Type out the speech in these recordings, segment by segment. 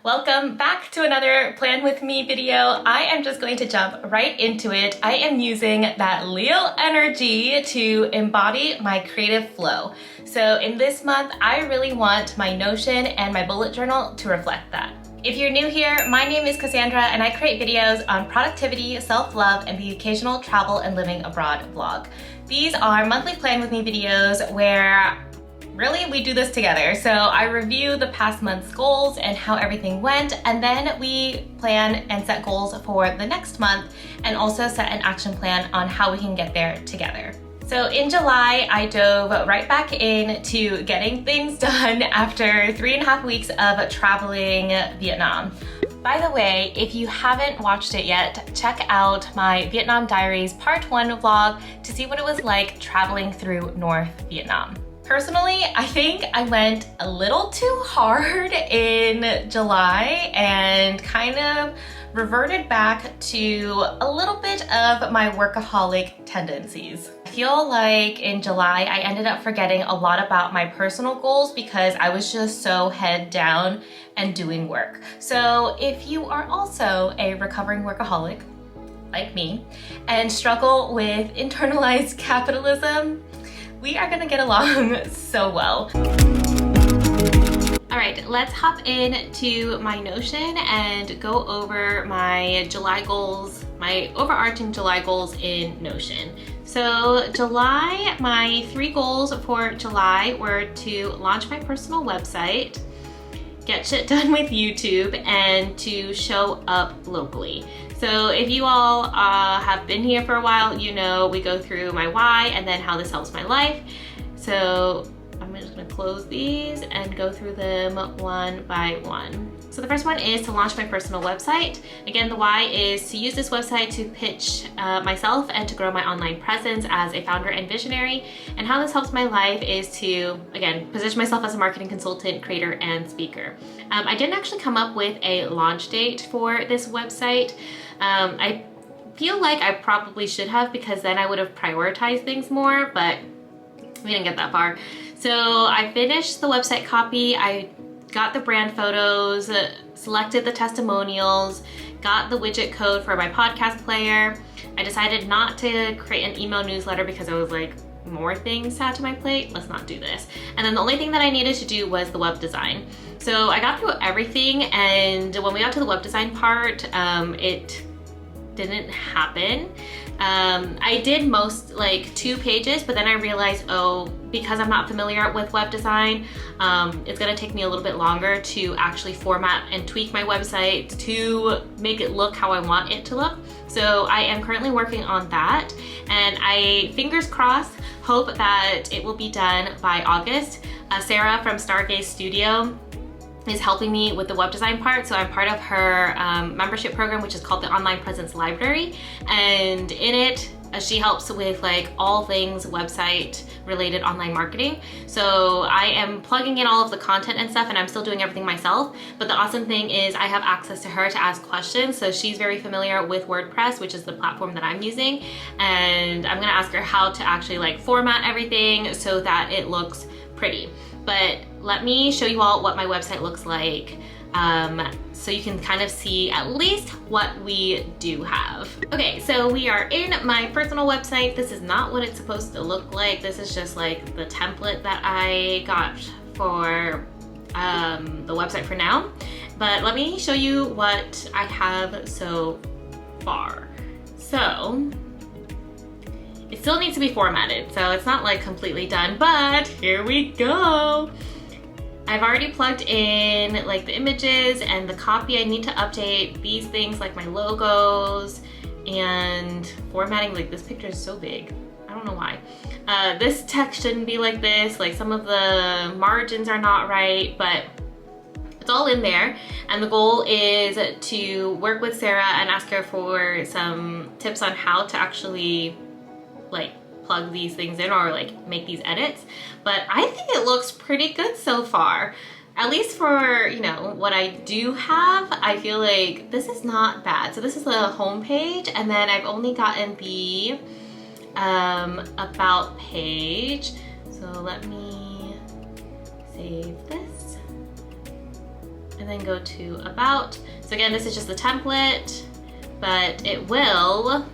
Welcome back to another Plan With Me video. I am just going to jump right into it. I am using that Leo energy to embody my creative flow. So in this month, I really want my Notion and my bullet journal to reflect that. If you're new here, my name is Cassandra and I create videos on productivity, self-love, and the occasional travel and living abroad vlog. These are monthly Plan With Me videos where really, we do this together. So I review the past month's goals and how everything went, and then we plan and set goals for the next month and also set an action plan on how we can get there together. So in July, I dove right back into getting things done after 3.5 weeks of traveling Vietnam. By the way, if you haven't watched it yet, check out my Vietnam Diaries Part 1 vlog to see what it was like traveling through North Vietnam. Personally, I think I went a little too hard in July and kind of reverted back to a little bit of my workaholic tendencies. I feel like in July, I ended up forgetting a lot about my personal goals because I was just so head down and doing work. So if you are also a recovering workaholic, like me, and struggle with internalized capitalism, we are gonna get along so well. All right, let's hop into my Notion and go over my July goals, my overarching July goals in Notion. So July, my 3 goals for July were to launch my personal website, get shit done with YouTube, and to show up locally. So if you all have been here for a while, you know we go through my why and then how this helps my life. So I'm just gonna close these and go through them one by one. So the first one is to launch my personal website. Again, the why is to use this website to pitch myself and to grow my online presence as a founder and visionary. And how this helps my life is to, again, position myself as a marketing consultant, creator, and speaker. I didn't actually come up with a launch date for this website. I feel like I probably should have, because then I would have prioritized things more, but we didn't get that far. So I finished the website copy, I got the brand photos, selected the testimonials, got the widget code for my podcast player. I decided not to create an email newsletter because I was like, more things to add to my plate, let's not do this. And then the only thing that I needed to do was the web design. So I got through everything, and when we got to the web design part, it didn't happen. I did most, like 2 pages, but then I realized, oh, because I'm not familiar with web design, it's gonna take me a little bit longer to actually format and tweak my website to make it look how I want it to look. So I am currently working on that, and I, fingers crossed, hope that it will be done by August. Sarah from Stargaze Studio is helping me with the web design part. So I'm part of her membership program, which is called the Online Presence Library. And in it, she helps with like all things website related online marketing. So I am plugging in all of the content and stuff, and I'm still doing everything myself. But the awesome thing is I have access to her to ask questions. So she's very familiar with WordPress, which is the platform that I'm using. And I'm gonna ask her how to actually like format everything so that it looks pretty. But let me show you all what my website looks like, so you can kind of see at least what we do have. Okay, so we are in my personal website. This is not what it's supposed to look like. This is just like the template that I got for the website for now. But let me show you what I have so far. So it still needs to be formatted, so it's not like completely done, but here we go. I've already plugged in like the images and the copy. I need to update these things like my logos and formatting. Like this picture is so big, I don't know why. This text shouldn't be like this, like some of the margins are not right, but it's all in there. And the goal is to work with Sarah and ask her for some tips on how to actually like plug these things in or like make these edits. But I think it looks pretty good so far. At least for, you know, what I do have, I feel like this is not bad. So this is the home page, and then I've only gotten the about page. So let me save this. and then go to about. So again, this is just the template, but it will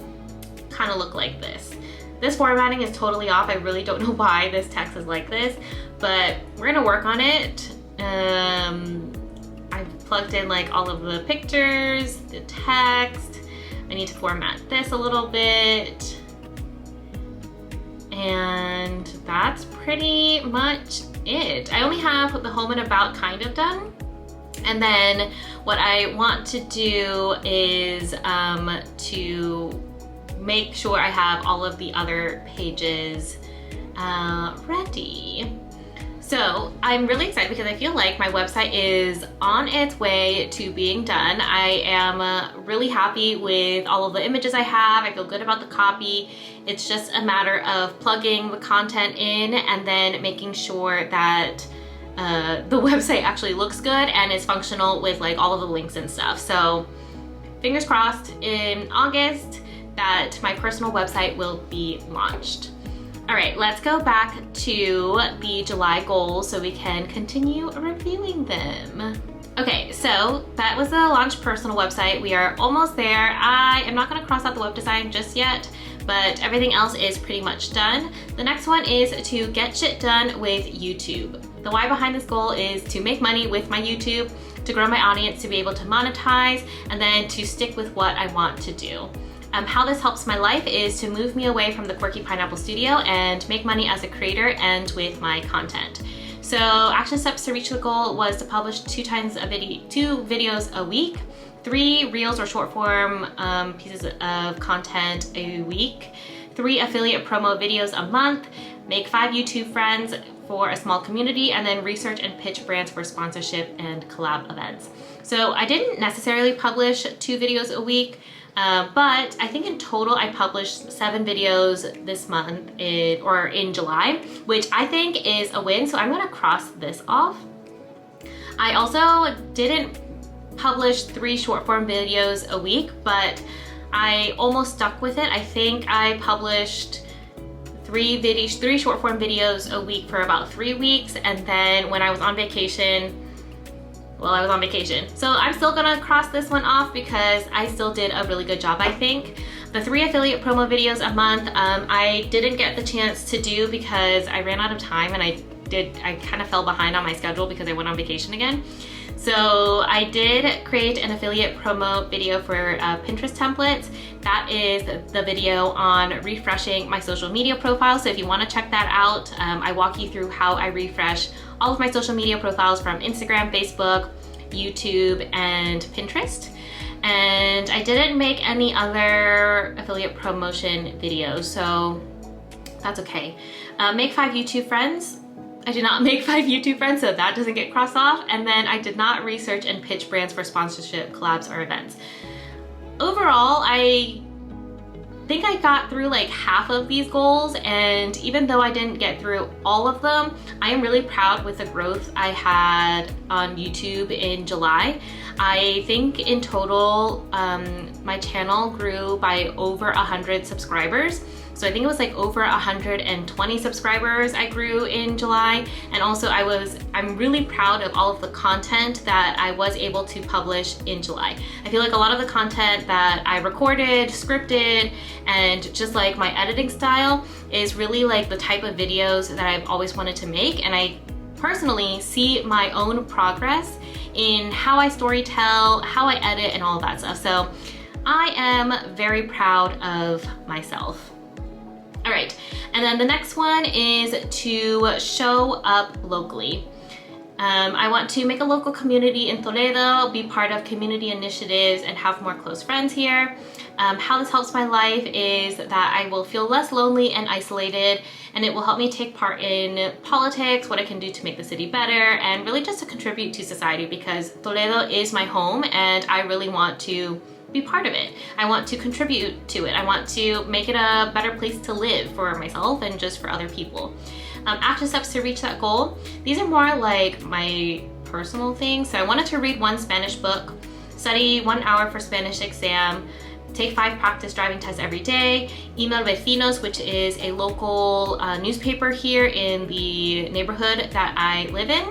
kind of look like this. This formatting is totally off. I really don't know why this text is like this, but we're gonna work on it. I've plugged in like all of the pictures, the text. I need to format this a little bit. And that's pretty much it. I only have the home and about kind of done. And then what I want to do is to make sure I have all of the other pages ready. So I'm really excited because I feel like my website is on its way to being done. I am really happy with all of the images I have. I feel good about the copy. It's just a matter of plugging the content in and then making sure that the website actually looks good and is functional with like all of the links and stuff. So fingers crossed in August that my personal website will be launched. All right, let's go back to the July goals so we can continue reviewing them. Okay, so that was the launch personal website. We are almost there. I am not gonna cross out the web design just yet, but everything else is pretty much done. The next one is to get shit done with YouTube. The why behind this goal is to make money with my YouTube, to grow my audience, to be able to monetize, and then to stick with what I want to do. How this helps my life is to move me away from the quirky pineapple studio and make money as a creator and with my content. So action steps to reach the goal was to publish two videos a week, 3 reels or short form pieces of content a week, 3 affiliate promo videos a month, make 5 YouTube friends for a small community, and then research and pitch brands for sponsorship and collab events. So I didn't necessarily publish 2 videos a week, but I think in total I published 7 videos this month in July, which I think is a win. So I'm gonna cross this off. I also didn't publish 3 short form videos a week, but I almost stuck with it. I think I published 3 short form videos a week for about 3 weeks, and then when I was on vacation, well, I was on vacation. So I'm still gonna cross this one off because I still did a really good job, I think. The 3 affiliate promo videos a month, I didn't get the chance to do because I ran out of time, and I kind of fell behind on my schedule because I went on vacation again. So I did create an affiliate promo video for Pinterest templates. That is the video on refreshing my social media profile. So if you want to check that out, I walk you through how I refresh all of my social media profiles from Instagram, Facebook, YouTube, and Pinterest. And I didn't make any other affiliate promotion videos, so that's okay. Make 5 YouTube friends. I did not make 5 YouTube friends, so that doesn't get crossed off. And then I did not research and pitch brands for sponsorship, collabs, or events. Overall, I think I got through like half of these goals, and even though I didn't get through all of them, I am really proud with the growth I had on YouTube in July. I think in total, my channel grew by over 100 subscribers. So I think it was like over 120 subscribers I grew in July. And also I'm really proud of all of the content that I was able to publish in July. I feel like a lot of the content that I recorded, scripted, and just like my editing style is really like the type of videos that I've always wanted to make. And I personally see my own progress in how I storytell, how I edit, and all of that stuff. So I am very proud of myself. All right, and then the next one is to show up locally. I want to make a local community in Toledo, be part of community initiatives, and have more close friends here. How this helps my life is that I will feel less lonely and isolated, and it will help me take part in politics, what I can do to make the city better, and really just to contribute to society, because Toledo is my home and I really want to be part of it. I want to contribute to it. I want to make it a better place to live for myself and just for other people. Action steps to reach that goal. These are more like my personal things. So I wanted to read 1 Spanish book, study 1 hour for Spanish exam, take 5 practice driving tests every day, email Vecinos, which is a local newspaper here in the neighborhood that I live in.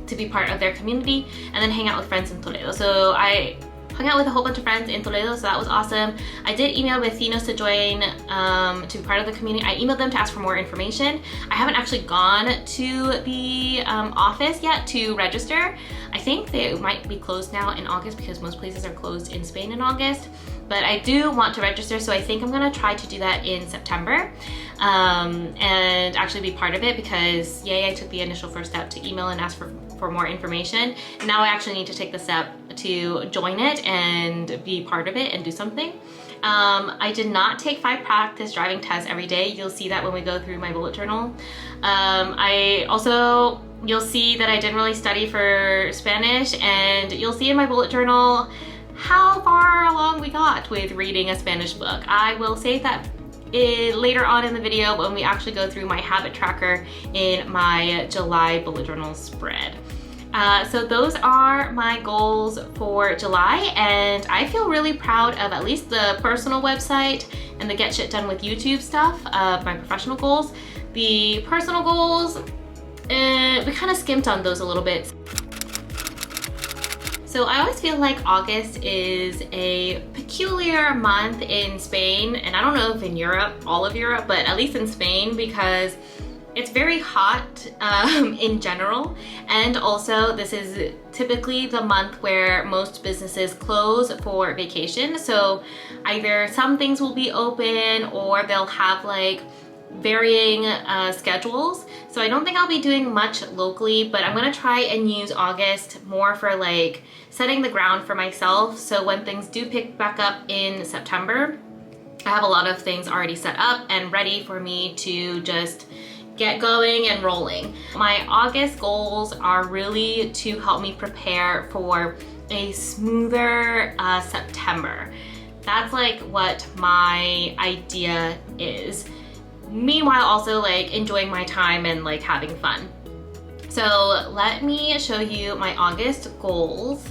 to be part of their community and then hang out with friends in Toledo. So I hung out with a whole bunch of friends in Toledo, so that was awesome. I did email vecinos to join to be part of the community. I emailed them to ask for more information. I haven't actually gone to the office yet to register. I think they might be closed now in August because most places are closed in Spain in August. But I do want to register, so I think I'm gonna try to do that in September and actually be part of it, because yay, I took the initial first step to email and ask for more information. And now I actually need to take the step to join it and be part of it and do something. I did not take 5 practice driving tests every day. You'll see that when we go through my bullet journal. You'll see that I didn't really study for Spanish, and you'll see in my bullet journal how far along we got with reading a Spanish book. I will save that later on in the video when we actually go through my habit tracker in my July bullet journal spread. So those are my goals for July, and I feel really proud of at least the personal website and the get shit done with YouTube stuff of my professional goals. The personal goals, we kind of skimped on those a little bit. So I always feel like August is a peculiar month in Spain, and I don't know if in Europe, all of Europe, but at least in Spain, because it's very hot in general, and also this is typically the month where most businesses close for vacation. So either some things will be open or they'll have like varying schedules. So I don't think I'll be doing much locally, but I'm gonna try and use August more for like setting the ground for myself. So when things do pick back up in September, I have a lot of things already set up and ready for me to just get going and rolling. My August goals are really to help me prepare for a smoother September. That's like what my idea is. Meanwhile, also like enjoying my time and like having fun. So let me show you my August goals.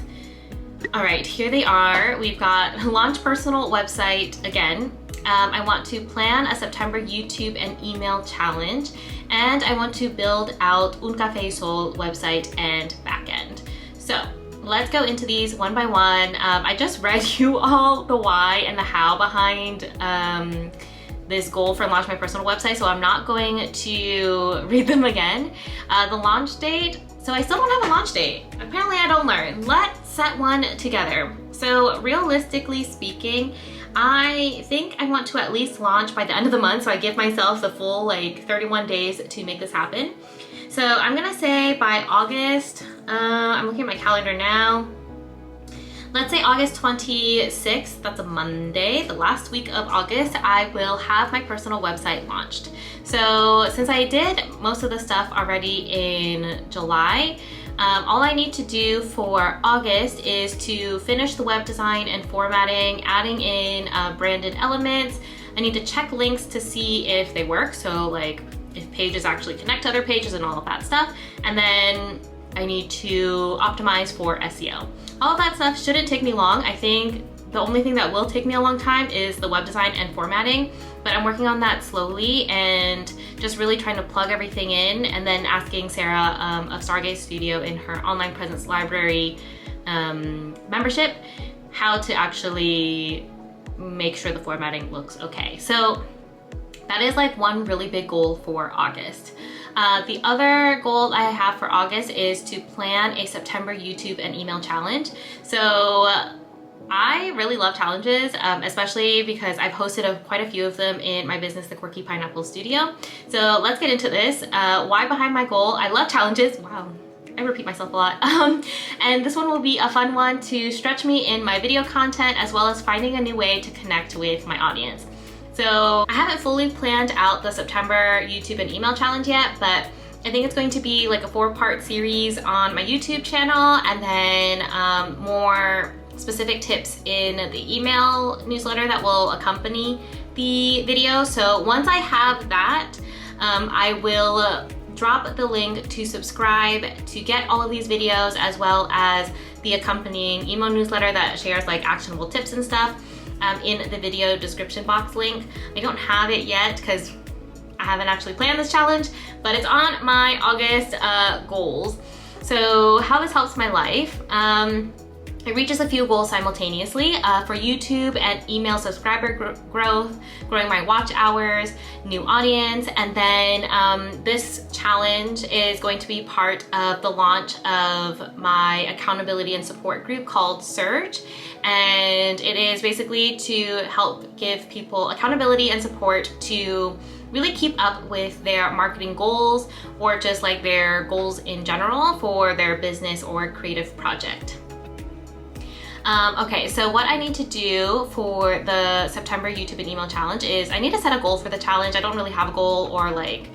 All right, here they are. We've got launch personal website again. I want to plan a September YouTube and email challenge, and I want to build out Un Café Sol website and backend. So let's go into these one by one. I just read you all the why and the how behind this goal for launch my personal website, so I'm not going to read them again. The launch date, so I still don't have a launch date. Apparently I don't learn. Let's set one together. So realistically speaking, I think I want to at least launch by the end of the month, so I give myself the full like 31 days to make this happen. So I'm gonna say by August, I'm looking at my calendar now. Let's say August 26th, that's a Monday, the last week of August, I will have my personal website launched. So since I did most of the stuff already in July, all I need to do for August is to finish the web design and formatting, adding in branded elements. I need to check links to see if they work, so like if pages actually connect to other pages and all of that stuff. And then I need to optimize for SEO. All of that stuff shouldn't take me long. I think the only thing that will take me a long time is the web design and formatting, but I'm working on that slowly and just really trying to plug everything in, and then asking Sarah of Stargaze Studio in her online presence library membership how to actually make sure the formatting looks okay. So that is like one really big goal for August. The other goal I have for August is to plan a September YouTube and email challenge. So I really love challenges, especially because I've hosted quite a few of them in my business, the Quirky Pineapple Studio. So let's get into this. Why behind my goal? I love challenges. Wow, I repeat myself a lot. And this one will be a fun one to stretch me in my video content, as well as finding a new way to connect with my audience. So I haven't fully planned out the September YouTube and email challenge yet, but I think it's going to be like a 4-part series on my YouTube channel, and then more specific tips in the email newsletter that will accompany the video. So once I have that, I will drop the link to subscribe to get all of these videos, as well as the accompanying email newsletter that shares like actionable tips and stuff in the video description box link. I don't have it yet because I haven't actually planned this challenge, but it's on my August goals. So how this helps my life, it reaches a few goals simultaneously for YouTube and email subscriber growth, growing my watch hours, new audience, and then this challenge is going to be part of the launch of my accountability and support group called Surge. And it is basically to help give people accountability and support to really keep up with their marketing goals or just like their goals in general for their business or creative project. Okay, so what I need to do for the September YouTube and email challenge is I need to set a goal for the challenge. I don't really have a goal or like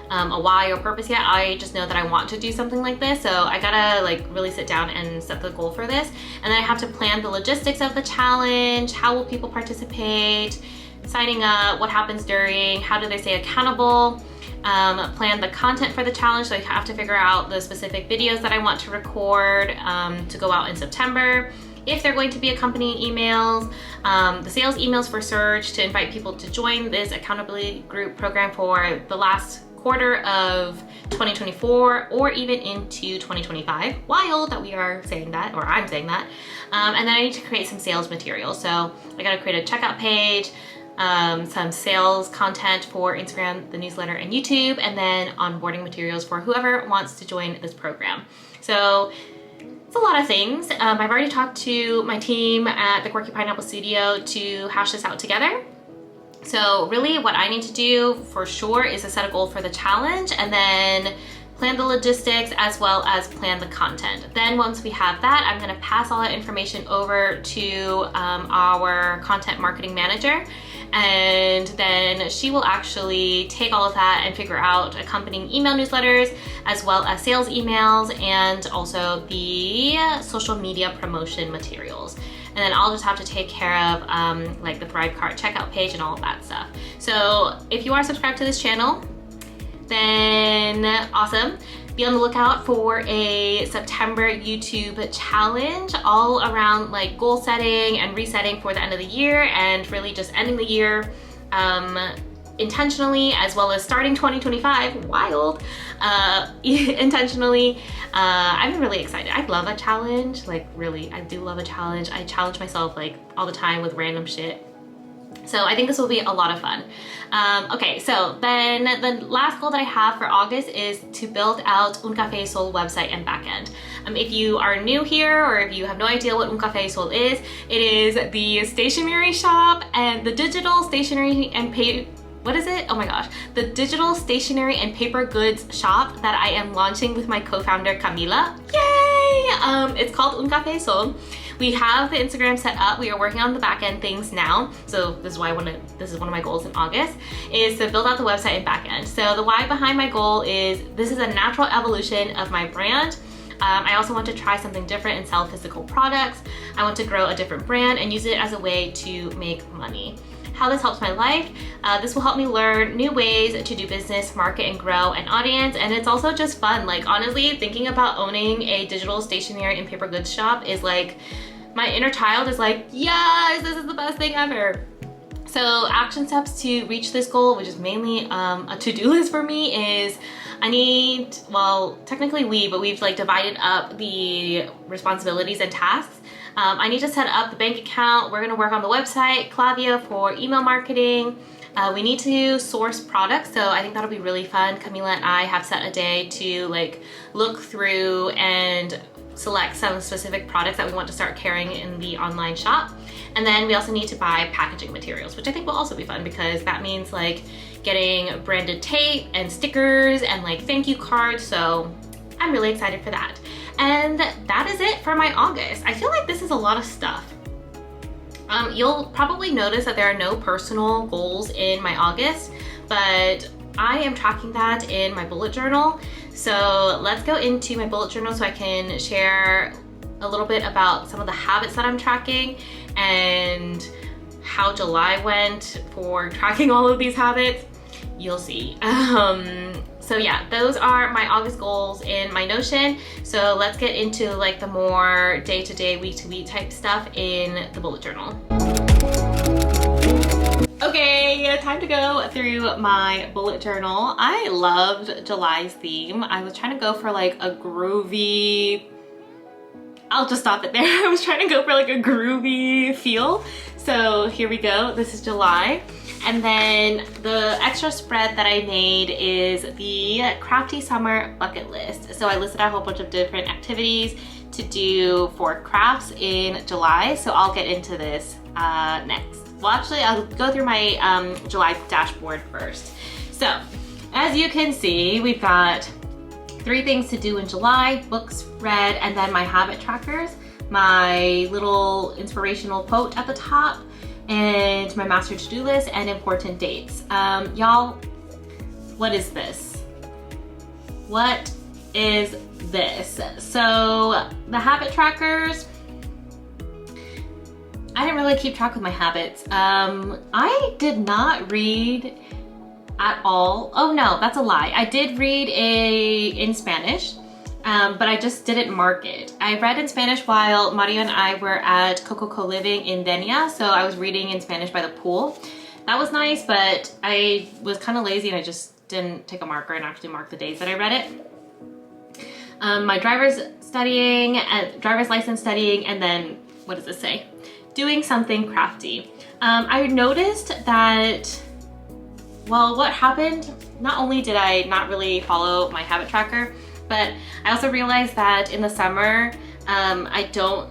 a why or purpose yet. I just know that I want to do something like this, so I gotta like really sit down and set the goal for this. And then I have to plan the logistics of the challenge, how will people participate, signing up, what happens during, how do they stay accountable, plan the content for the challenge, so I have to figure out the specific videos that I want to record to go out in September, if they're going to be accompanying emails, the sales emails for Surge to invite people to join this accountability group program for the last quarter of 2024 or even into 2025. Wild that we are saying that, or I'm saying that. And then I need to create some sales material. So I gotta create a checkout page, some sales content for Instagram, the newsletter, and YouTube, and then onboarding materials for whoever wants to join this program. So it's a lot of things. I've already talked to my team at the Quirky Pineapple Studio to hash this out together. So really what I need to do for sure is to set a goal for the challenge and then plan the logistics as well as plan the content. Then once we have that, I'm gonna pass all that information over to our content marketing manager, and then she will actually take all of that and figure out accompanying email newsletters as well as sales emails and also the social media promotion materials. And then I'll just have to take care of like the Thrive Cart checkout page and all of that stuff. So if you are subscribed to this channel, then awesome. Be on the lookout for a September YouTube challenge all around like goal setting and resetting for the end of the year and really just ending the year intentionally, as well as starting 2025, wild, intentionally. I'm really excited. I love a challenge, like really, I do love a challenge. I challenge myself like all the time with random shit. So I think this will be a lot of fun. Okay, so then the last goal that I have for August is to build out Un Café Sol website and backend. If you are new here or if you have no idea what Un Café Sol is, it is the stationery shop and the digital stationery and what is it? Oh my gosh. The digital stationery and paper goods shop that I am launching with my co-founder Camila. Yay! It's called Un Café Sol. We have the Instagram set up. We are working on the back end things now. So this is why this is one of my goals in August, is to build out the website and back end. So the why behind my goal is this is a natural evolution of my brand. I also want to try something different and sell physical products. I want to grow a different brand and use it as a way to make money. How this helps my life, this will help me learn new ways to do business, market, and grow an audience. And it's also just fun. Like honestly, thinking about owning a digital stationery and paper goods shop is like, my inner child is like, yes, this is the best thing ever. So action steps to reach this goal, which is mainly a to-do list for me, is I need, well, technically we've like divided up the responsibilities and tasks. I need to set up the bank account. We're gonna work on the website, Clavia for email marketing. We need to source products, so I think that'll be really fun. Camila and I have set a day to like look through and select some specific products that we want to start carrying in the online shop. And then we also need to buy packaging materials, which I think will also be fun because that means like getting branded tape and stickers and like thank you cards. So I'm really excited for that. And that is it for my August. I feel like this is a lot of stuff. You'll probably notice that there are no personal goals in my August, but I am tracking that in my bullet journal. So let's go into my bullet journal so I can share a little bit about some of the habits that I'm tracking and how July went for tracking all of these habits. You'll see. So yeah, those are my August goals in my Notion. So let's get into like the more day-to-day, week-to-week type stuff in the bullet journal. Okay, time to go through my bullet journal. I loved July's theme. I was trying to go for like a groovy, I'll just stop it there. I was trying to go for like a groovy feel. So here we go, this is July. And then the extra spread that I made is the Crafty Summer Bucket List. So I listed a whole bunch of different activities to do for crafts in July. So I'll get into this next. Well, actually, I'll go through my July dashboard first. So, as you can see, we've got 3 things to do in July: books read, and then my habit trackers, my little inspirational quote at the top, and my master to-do list, and important dates. Y'all, what is this? What is this? So, the habit trackers, I didn't really keep track of my habits. I did not read at all. Oh no, that's a lie. I did read in Spanish, but I just didn't mark it. I read in Spanish while Mario and I were at Coco Co-Living in Denia, so I was reading in Spanish by the pool. That was nice, but I was kind of lazy and I just didn't take a marker and actually mark the days that I read it. My driver's license studying, and then, what does it say? Doing something crafty. I noticed that, well, what happened, not only did I not really follow my habit tracker, but I also realized that in the summer, I don't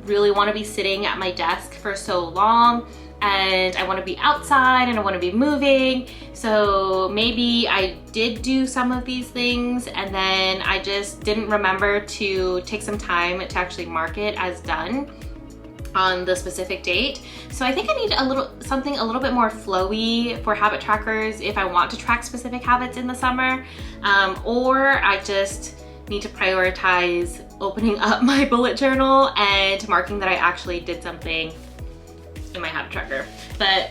really want to be sitting at my desk for so long, and I want to be outside and I want to be moving. So maybe I did do some of these things and then I just didn't remember to take some time to actually mark it as done on the specific date. So I think I need something a little bit more flowy for habit trackers if I want to track specific habits in the summer, or I just need to prioritize opening up my bullet journal and marking that I actually did something in my habit tracker. But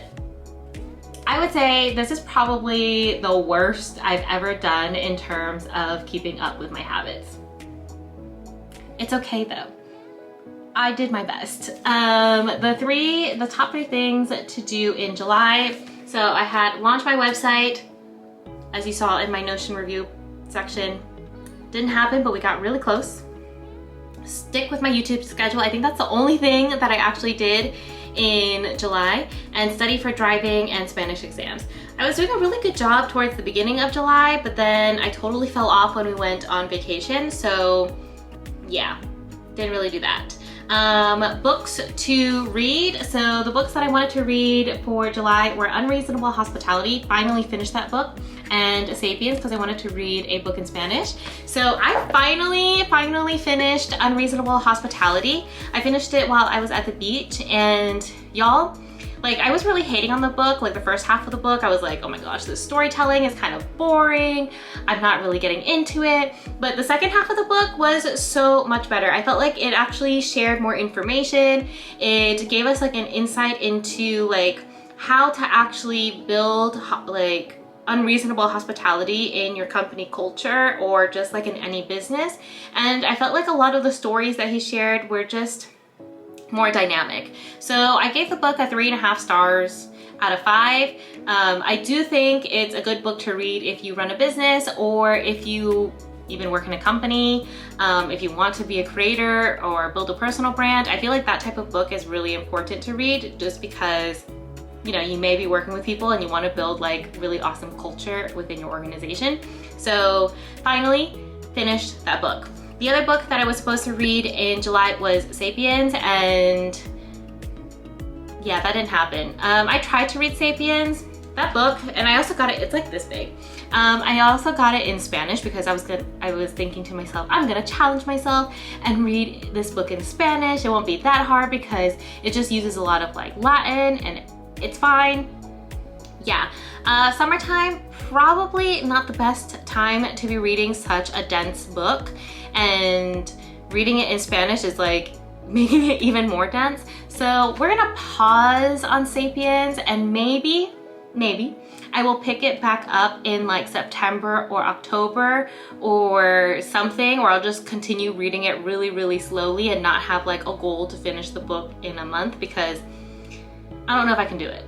I would say this is probably the worst I've ever done in terms of keeping up with my habits. It's okay though. I did my best. The top 3 things to do in July. So I had launched my website, as you saw in my Notion review section. Didn't happen, but we got really close. Stick with my YouTube schedule. I think that's the only thing that I actually did in July, and study for driving and Spanish exams. I was doing a really good job towards the beginning of July, but then I totally fell off when we went on vacation. So yeah, didn't really do that. Books to read. So the books that I wanted to read for July were Unreasonable Hospitality. Finally finished that book, and Sapiens, because I wanted to read a book in Spanish. So I finally finished Unreasonable Hospitality. I finished it while I was at the beach, and y'all, like, I was really hating on the book. Like the first half of the book, I was like, oh my gosh, this storytelling is kind of boring. I'm not really getting into it. But the second half of the book was so much better. I felt like it actually shared more information. It gave us like an insight into like how to actually build like unreasonable hospitality in your company culture, or just like in any business. And I felt like a lot of the stories that he shared were just more dynamic. So I gave the book a 3.5 stars out of 5. I do think it's a good book to read if you run a business, or if you even work in a company, if you want to be a creator or build a personal brand. I feel like that type of book is really important to read, just because, you know, you may be working with people and you want to build like really awesome culture within your organization. So finally finished that book. The other book that I was supposed to read in July was Sapiens, and yeah, that didn't happen. I tried to read Sapiens, that book, and I also got it, it's like this big. I also got it in Spanish because I was thinking to myself, I'm gonna challenge myself and read this book in Spanish. It won't be that hard because it just uses a lot of like Latin, and it's fine. Yeah, summertime, probably not the best time to be reading such a dense book, and reading it in Spanish is like making it even more dense. So we're gonna pause on Sapiens, and maybe I will pick it back up in like September or October or something, or I'll just continue reading it really slowly and not have like a goal to finish the book in a month, because I don't know if I can do it.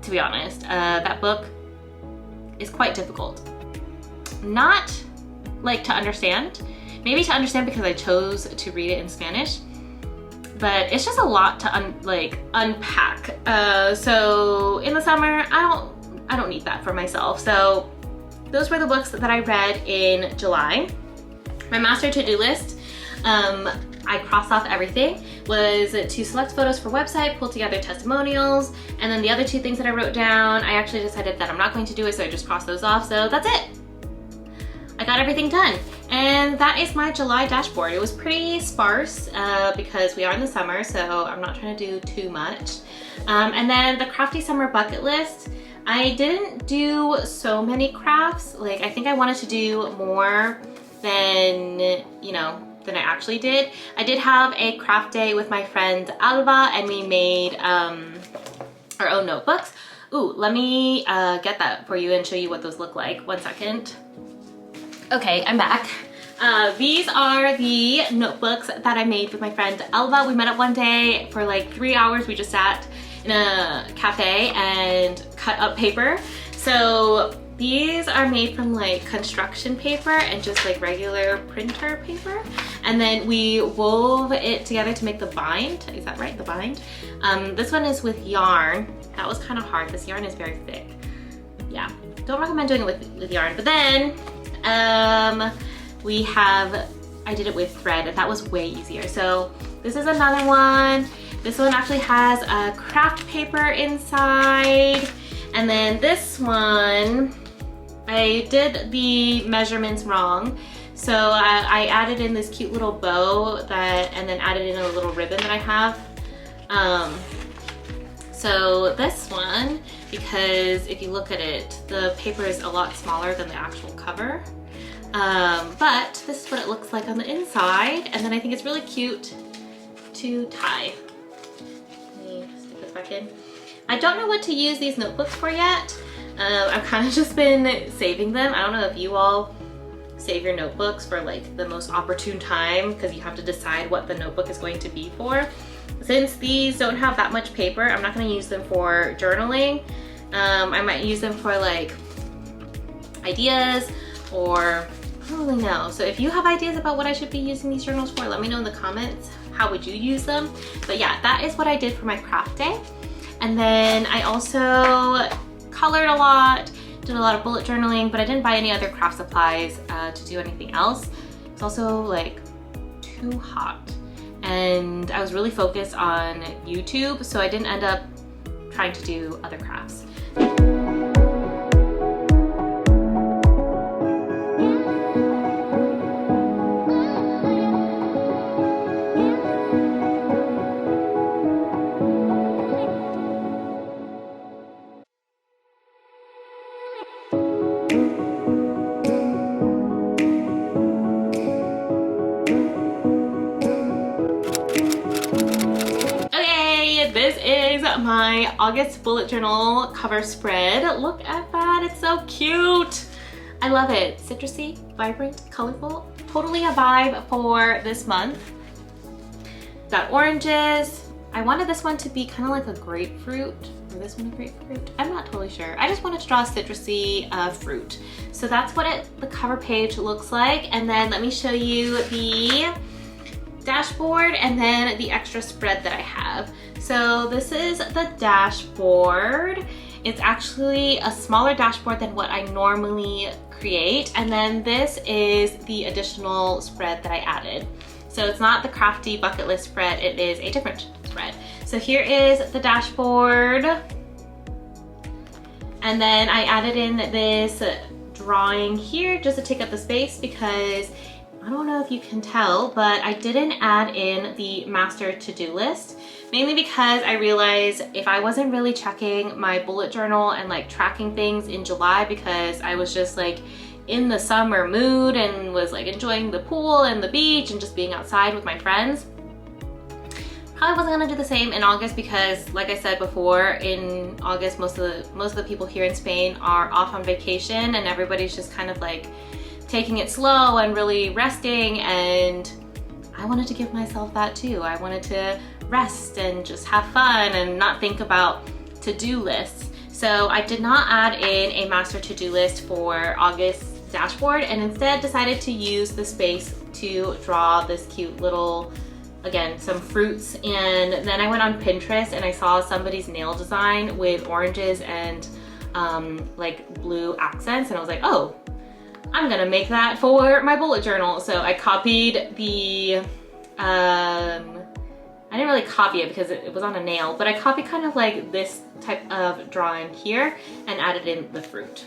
to be honest. That book is quite difficult. Not like to understand, maybe to understand because I chose to read it in Spanish, but it's just a lot to unpack. So in the summer, I don't need that for myself. So those were the books that I read in July. My master to-do list, I crossed off everything, was to select photos for website, pull together testimonials, and then the other 2 things that I wrote down, I actually decided that I'm not going to do it, so I just crossed those off. So that's it. I got everything done. And that is my July dashboard. It was pretty sparse because we are in the summer, so I'm not trying to do too much. And then the crafty summer bucket list, I didn't do so many crafts. Like, I think I wanted to do more than, than I actually did. I did have a craft day with my friend Alba, and we made our own notebooks. Ooh, let me get that for you and show you what those look like. 1 second. Okay, I'm back. These are the notebooks that I made with my friend Alba. We met up one day for like 3 hours. We just sat in a cafe and cut up paper. So these are made from like construction paper and just like regular printer paper. And then we wove it together to make the bind. Is that right? The bind? This one is with yarn. That was kind of hard. This yarn is very thick. Yeah, don't recommend doing it with yarn. But then I did it with thread, and that was way easier. So this is another one. This one actually has a craft paper inside. And then this one, I did the measurements wrong. So I added in this cute little bow and then added in a little ribbon that I have. So this one, because if you look at it, the paper is a lot smaller than the actual cover. But this is what it looks like on the inside. And then I think it's really cute to tie. Let me stick this back in. I don't know what to use these notebooks for yet. I've kind of just been saving them. I don't know if you all save your notebooks for like the most opportune time, because you have to decide what the notebook is going to be for. Since these don't have that much paper, I'm not going to use them for journaling. I might use them for like ideas, or I don't really know. So if you have ideas about what I should be using these journals for, let me know in the comments. How would you use them? But yeah, that is what I did for my craft day. And then I also colored a lot, did a lot of bullet journaling, but I didn't buy any other craft supplies to do anything else. It's also like too hot, and I was really focused on YouTube, so I didn't end up trying to do other crafts. This is my August bullet journal cover spread. Look at that, it's so cute. I love it. Citrusy, vibrant, colorful. Totally a vibe for this month. Got oranges. I wanted this one to be kind of like a grapefruit. Or this one a grapefruit? I'm not totally sure. I just wanted to draw a citrusy fruit. So that's what the cover page looks like. And then let me show you the dashboard and then the extra spread that I have. So this is the dashboard. It's actually a smaller dashboard than what I normally create. And then this is the additional spread that I added. So it's not the crafty bucket list spread, it is a different spread. So here is the dashboard. And then I added in this drawing here just to take up the space, because I don't know if you can tell, but I didn't add in the master to-do list, mainly because I realized if I wasn't really checking my bullet journal and like tracking things in July, because I was just like in the summer mood and was like enjoying the pool and the beach and just being outside with my friends, probably wasn't gonna do the same in August, because like I said before, in August most of the people here in Spain are off on vacation, and everybody's just kind of like taking it slow and really resting, and I wanted to give myself that too. I wanted to rest and just have fun and not think about to-do lists. So I did not add in a master to-do list for August's dashboard and instead decided to use the space to draw this cute little, again, some fruits. And then I went on Pinterest and I saw somebody's nail design with oranges and like blue accents, and I was like, oh, I'm gonna make that for my bullet journal. So I copied the, I didn't really copy it because it was on a nail, but I copied kind of like this type of drawing here and added in the fruit.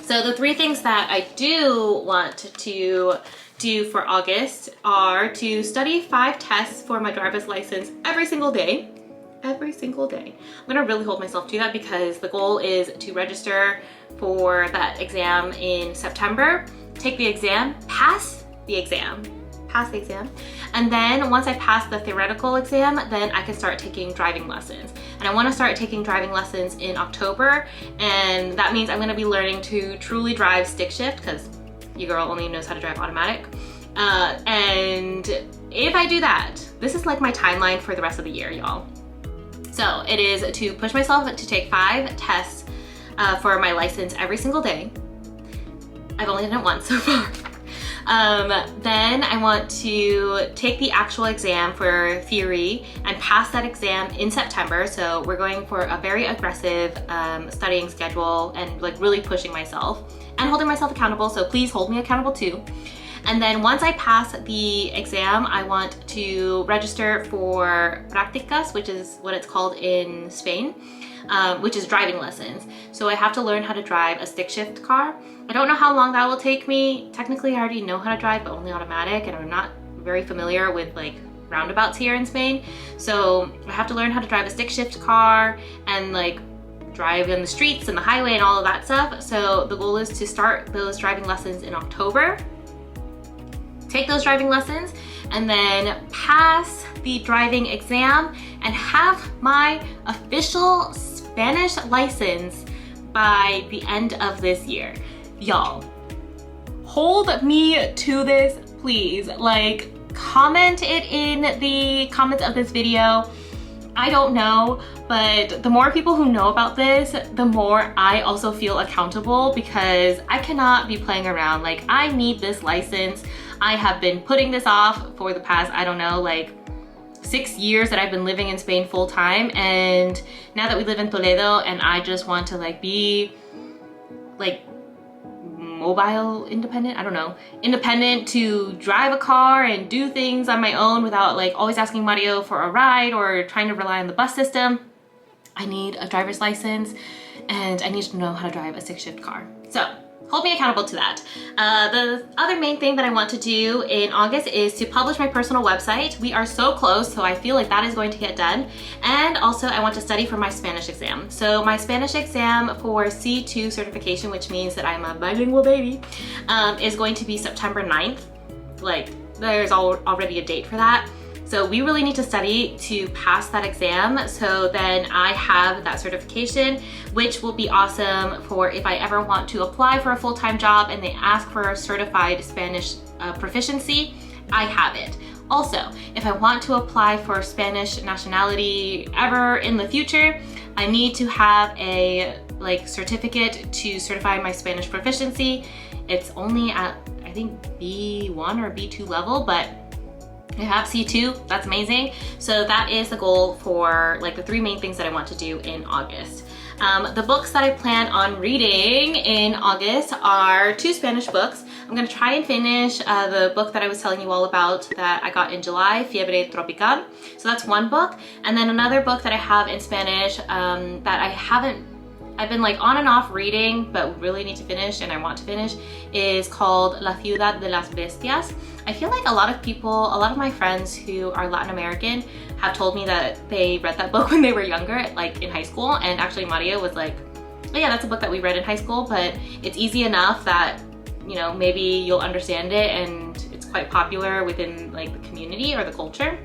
So the 3 things that I do want to do for August are to study 5 tests for my driver's license every single day. Every single day. I'm gonna really hold myself to that because the goal is to register for that exam in September, take the exam, pass the exam, and then once I pass the theoretical exam, then I can start taking driving lessons. And I want to start taking driving lessons in October, and that means I'm going to be learning to truly drive stick shift because your girl only knows how to drive automatic. And if I do that, this is like my timeline for the rest of the year, y'all. So it is to push myself to take 5 tests for my license every single day. I've only done it once so far. Then I want to take the actual exam for theory and pass that exam in September. So we're going for a very aggressive studying schedule and like really pushing myself and holding myself accountable. So please hold me accountable too. And then once I pass the exam, I want to register for prácticas, which is what it's called in Spain, which is driving lessons. So I have to learn how to drive a stick shift car. I don't know how long that will take me. Technically, I already know how to drive, but only automatic, and I'm not very familiar with like roundabouts here in Spain. So I have to learn how to drive a stick shift car and like drive in the streets and the highway and all of that stuff. So the goal is to start those driving lessons in October, take those driving lessons, and then pass the driving exam and have my official Spanish license by the end of this year. Y'all, hold me to this, please. Like, comment it in the comments of this video. I don't know, but the more people who know about this, the more I also feel accountable because I cannot be playing around. Like, I need this license. I have been putting this off for the past, I don't know, like 6 years that I've been living in Spain full time, and now that we live in Toledo and I just want to like be like mobile independent, I don't know, independent to drive a car and do things on my own without like always asking Mario for a ride or trying to rely on the bus system. I need a driver's license and I need to know how to drive a stick shift car. So hold me accountable to that. The other main thing that I want to do in August is to publish my personal website. We are so close, so I feel like that is going to get done. And also I want to study for my Spanish exam. So my Spanish exam for C2 certification, which means that I'm a bilingual baby, is going to be September 9th. Like, there's already a date for that. So we really need to study to pass that exam, so then I have that certification, which will be awesome for if I ever want to apply for a full-time job and they ask for a certified Spanish proficiency, I have it. Also, if I want to apply for Spanish nationality ever in the future, I need to have a like certificate to certify my Spanish proficiency. It's only at, I think, B1 or B2 level, but I have C2, that's amazing. So that is the goal for like the 3 main things that I want to do in August. The books that I plan on reading in August are 2 Spanish books. I'm gonna try and finish the book that I was telling you all about that I got in July, Fiebre Tropical. So that's one book. And then another book that I have in Spanish that I've been like on and off reading, but really need to finish and I want to finish, is called La Ciudad de las Bestias. I feel like a lot of my friends who are Latin American have told me that they read that book when they were younger, like in high school. And actually Mario was like, oh yeah, that's a book that we read in high school, but it's easy enough that, you know, maybe you'll understand it and it's quite popular within like the community or the culture.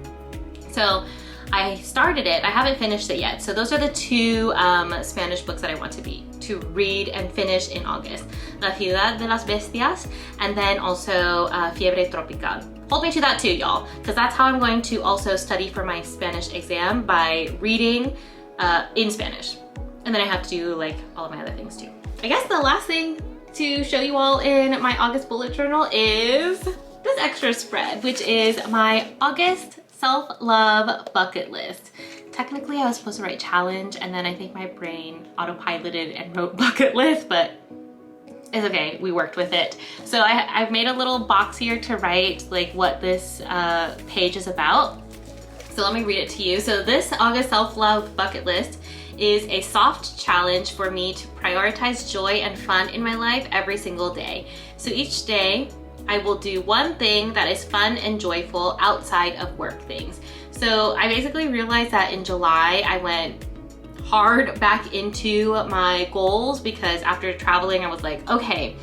So I started it, I haven't finished it yet. So those are the 2 Spanish books that I want to read and finish in August. La Ciudad de las Bestias, and then also Fiebre Tropical. Hold me to that too, y'all, because that's how I'm going to also study for my Spanish exam, by reading in Spanish. And then I have to do like all of my other things too. I guess the last thing to show you all in my August bullet journal is this extra spread, which is my August self-love bucket list. Technically I was supposed to write challenge, and then I think my brain autopiloted and wrote bucket list, but it's okay, we worked with it. So I've made a little box here to write like what this page is about. So let me read it to you. So this August self-love bucket list is a soft challenge for me to prioritize joy and fun in my life every single day. So each day I will do one thing that is fun and joyful outside of work things. So I basically realized that in July I went hard back into my goals because after traveling I was like, okay,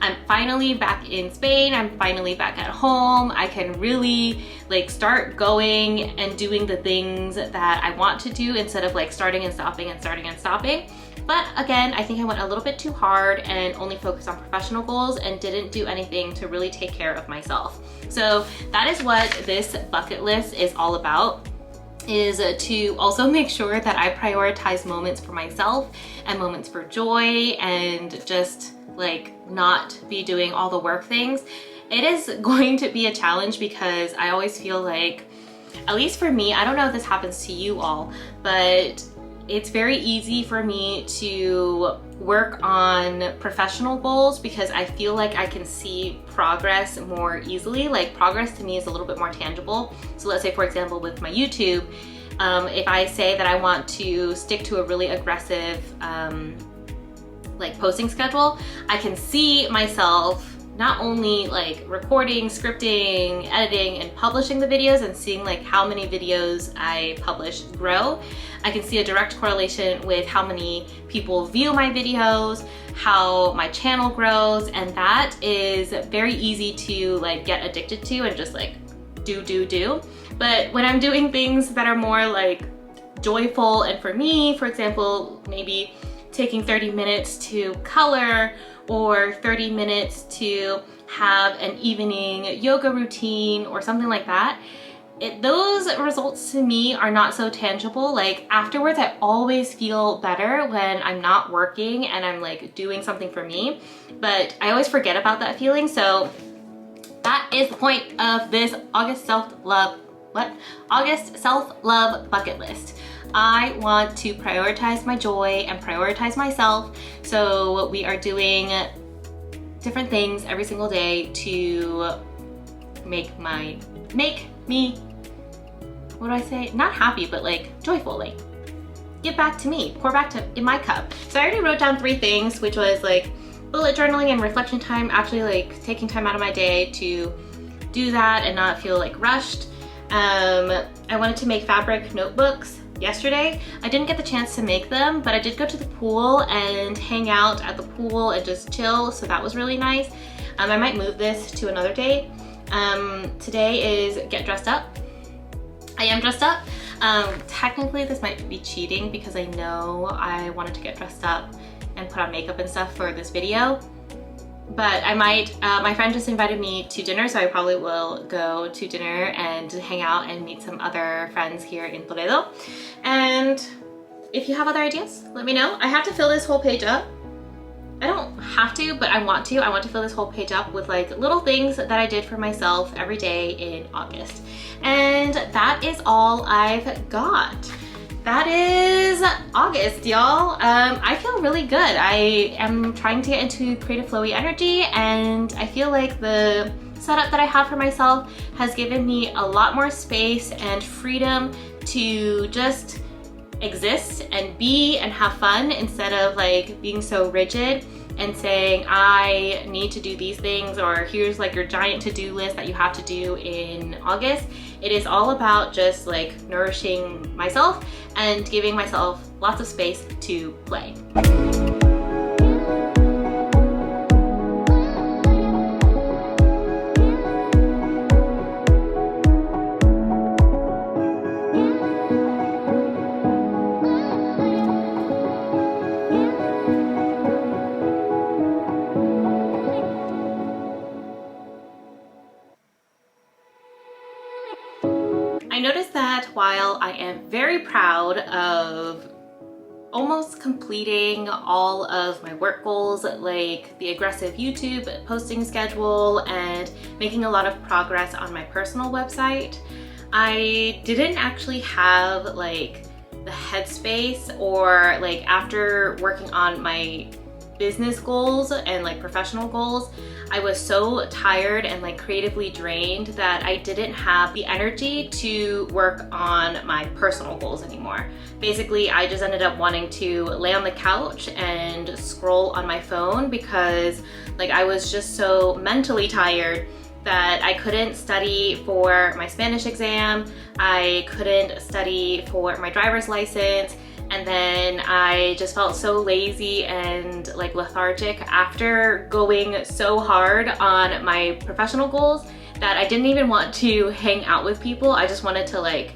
I'm finally back in Spain, I'm finally back at home, I can really like start going and doing the things that I want to do instead of like starting and stopping and starting and stopping. But again, I think I went a little bit too hard and only focused on professional goals and didn't do anything to really take care of myself. So that is what this bucket list is all about, is to also make sure that I prioritize moments for myself and moments for joy and just like not be doing all the work things. It is going to be a challenge because I always feel like, at least for me, I don't know if this happens to you all, but it's very easy for me to work on professional goals because I feel like I can see progress more easily. Like progress to me is a little bit more tangible. So let's say, for example, with my YouTube, if I say that I want to stick to a really aggressive like posting schedule, I can see myself not only like recording, scripting, editing, and publishing the videos and seeing like how many videos I publish grow. I can see a direct correlation with how many people view my videos, how my channel grows, and that is very easy to like get addicted to and just like do. But when I'm doing things that are more like joyful, and for me, for example, maybe taking 30 minutes to color or 30 minutes to have an evening yoga routine or something like that, those results to me are not so tangible. Like afterwards, I always feel better when I'm not working and I'm like doing something for me, but I always forget about that feeling. So that is the point of this August self-love bucket list. I want to prioritize my joy and prioritize myself. So we are doing different things every single day to make me, what do I say? Not happy, but like joyful, like give back to me, pour back to in my cup. So I already wrote down 3 things, which was like bullet journaling and reflection time, actually like taking time out of my day to do that and not feel like rushed. I wanted to make fabric notebooks yesterday. I didn't get the chance to make them, but I did go to the pool and hang out at the pool and just chill, so that was really nice. I might move this to another day. Today is get dressed up. I am dressed up. Technically this might be cheating because I know I wanted to get dressed up and put on makeup and stuff for this video, but I might, my friend just invited me to dinner, so I probably will go to dinner and hang out and meet some other friends here in Toledo. And if you have other ideas, let me know. I have to fill this whole page up. I don't have to, but I want to. I want to fill this whole page up with like little things that I did for myself every day in August. And that is all I've got. That is August, y'all. I feel really good. I am trying to get into creative flowy energy, and I feel like the setup that I have for myself has given me a lot more space and freedom to just exist and be and have fun instead of like being so rigid and saying I need to do these things, or here's like your giant to-do list that you have to do in August. It is all about just like nourishing myself and giving myself lots of space to play. I noticed that while I am very proud of almost completing all of my work goals, like the aggressive YouTube posting schedule and making a lot of progress on my personal website. I didn't actually have like the headspace, or like after working on my business goals and like professional goals, I was so tired and like creatively drained that I didn't have the energy to work on my personal goals anymore. Basically, I just ended up wanting to lay on the couch and scroll on my phone because like I was just so mentally tired that I couldn't study for my Spanish exam, I couldn't study for my driver's license, and then I just felt so lazy and like lethargic after going so hard on my professional goals that I didn't even want to hang out with people. I just wanted to like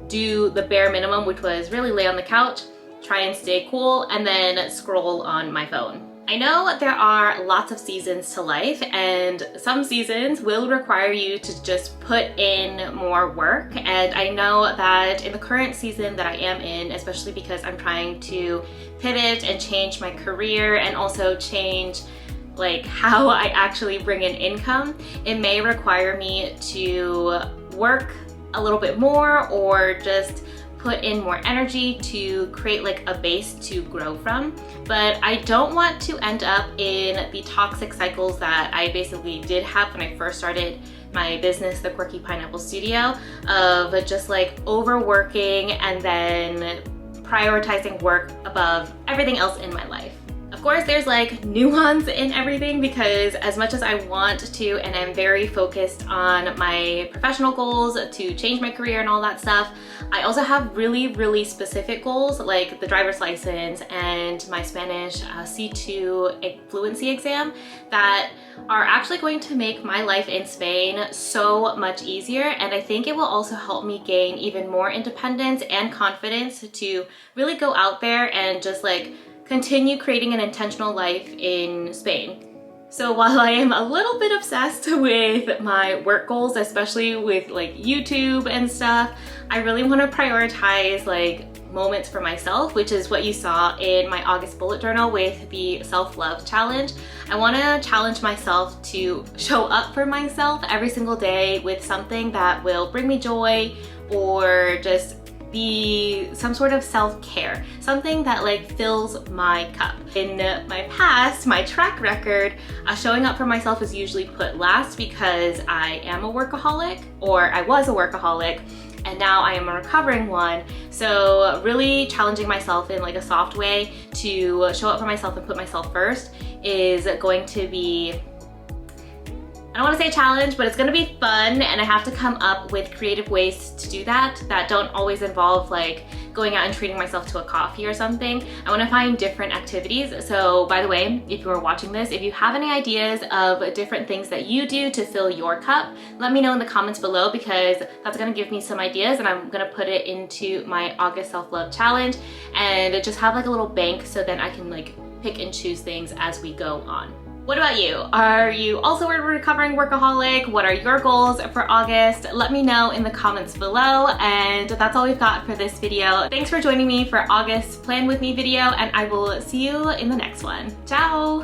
do the bare minimum, which was really lay on the couch, try and stay cool, and then scroll on my phone. I know there are lots of seasons to life, and some seasons will require you to just put in more work. And I know that in the current season that I am in, especially because I'm trying to pivot and change my career and also change like how I actually bring in income, it may require me to work a little bit more or just put in more energy to create like a base to grow from. But I don't want to end up in the toxic cycles that I basically did have when I first started my business, the Quirky Pineapple Studio, of just like overworking and then prioritizing work above everything else in my life. Of course, there's like nuance in everything, because as much as I want to and I'm very focused on my professional goals to change my career and all that stuff, I also have really specific goals like the driver's license and my Spanish C2 fluency exam that are actually going to make my life in Spain so much easier. And I think it will also help me gain even more independence and confidence to really go out there and just like continue creating an intentional life in Spain. So while I am a little bit obsessed with my work goals, especially with like YouTube and stuff, I really want to prioritize like moments for myself, which is what you saw in my August bullet journal with the self-love challenge. I want to challenge myself to show up for myself every single day with something that will bring me joy or just be some sort of self-care, something that like fills my cup. In my past, my track record, showing up for myself is usually put last because I am a workaholic, or I was a workaholic, and now I am a recovering one. So really challenging myself in like a soft way to show up for myself and put myself first is going to be, I don't want to say challenge, but it's going to be fun, and I have to come up with creative ways to do that don't always involve like going out and treating myself to a coffee or something. I want to find different activities. So by the way, if you are watching this, if you have any ideas of different things that you do to fill your cup, let me know in the comments below, because that's going to give me some ideas and I'm going to put it into my August self-love challenge and just have like a little bank so then I can like pick and choose things as we go on. What about you? Are you also a recovering workaholic? What are your goals for August? Let me know in the comments below, and that's all we've got for this video. Thanks for joining me for August's Plan With Me video, and I will see you in the next one. Ciao!